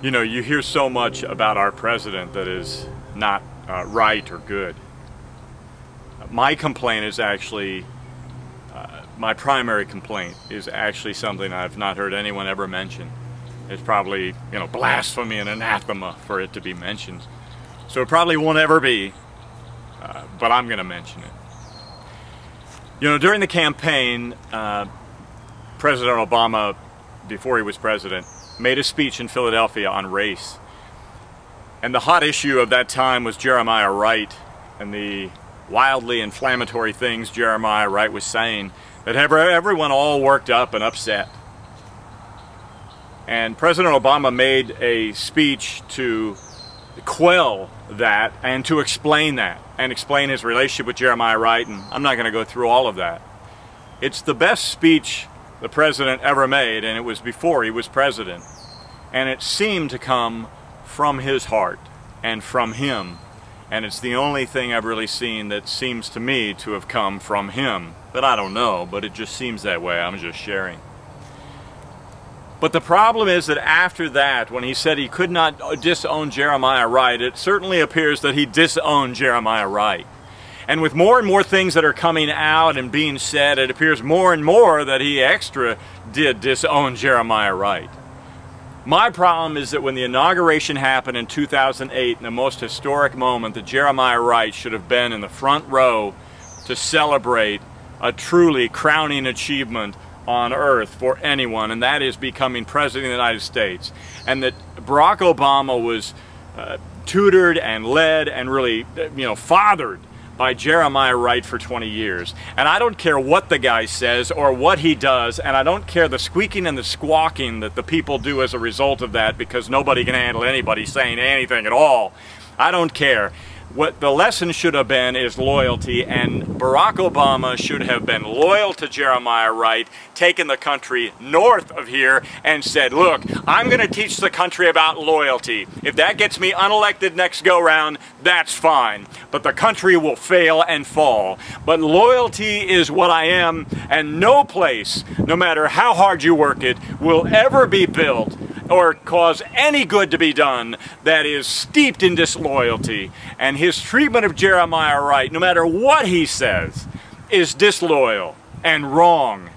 You know, you hear so much about our president that is not right or good. My complaint is actually, my primary complaint is actually something I've not heard anyone ever mention. It's probably, you know, blasphemy and anathema for it to be mentioned. So it probably won't ever be, but I'm going to mention it. You know, during the campaign, President Obama, before he was president, made a speech in Philadelphia on race. And the hot issue of that time was Jeremiah Wright and the wildly inflammatory things Jeremiah Wright was saying that have everyone all worked up and upset. And President Obama made a speech to quell that and to explain that and explain his relationship with Jeremiah Wright, and I'm not going to go through all of that. It's the best speech the president ever made, and it was before he was president. And it seemed to come from his heart and from him. And it's the only thing I've really seen that seems to me to have come from him. But I don't know, but it just seems that way. I'm just sharing. But the problem is that after that, when he said he could not disown Jeremiah Wright, it certainly appears that he disowned Jeremiah Wright. And with more and more things that are coming out and being said, it appears more and more that he extra did disown Jeremiah Wright. My problem is that when the inauguration happened in 2008, in the most historic moment, that Jeremiah Wright should have been in the front row to celebrate a truly crowning achievement on earth for anyone, and that is becoming President of the United States. And that Barack Obama was tutored and led and really, you know, fathered by Jeremiah Wright for 20 years. And I don't care what the guy says or what he does, and I don't care the squeaking and the squawking that the people do as a result of that, because nobody can handle anybody saying anything at all. I don't care. What the lesson should have been is loyalty, and Barack Obama should have been loyal to Jeremiah Wright, taken the country north of here and said, look, I'm going to teach the country about loyalty. If that gets me unelected next go-round, that's fine. But the country will fail and fall. But loyalty is what I am, and no place, no matter how hard you work it, will ever be built or cause any good to be done that is steeped in disloyalty. And his treatment of Jeremiah Wright, no matter what he says, is disloyal and wrong.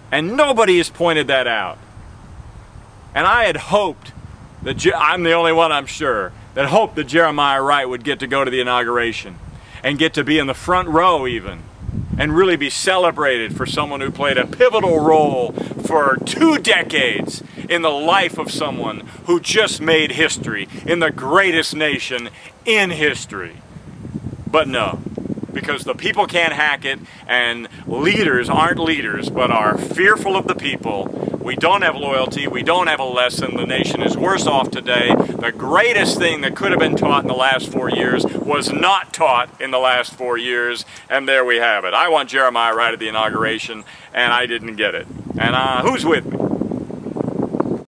And nobody has pointed that out. And I had hoped that, I'm the only one I'm sure, that hoped that Jeremiah Wright would get to go to the inauguration and get to be in the front row even, and really be celebrated for someone who played a pivotal role for 2 decades in the life of someone who just made history in the greatest nation in history. But no, because the people can't hack it, and leaders aren't leaders but are fearful of the people. We don't have loyalty, we don't have a lesson, the nation is worse off today. The greatest thing that could have been taught in the last 4 years was not taught in the last 4 years, and there we have it. I want Jeremiah Wright at the inauguration, and I didn't get it. And who's with me?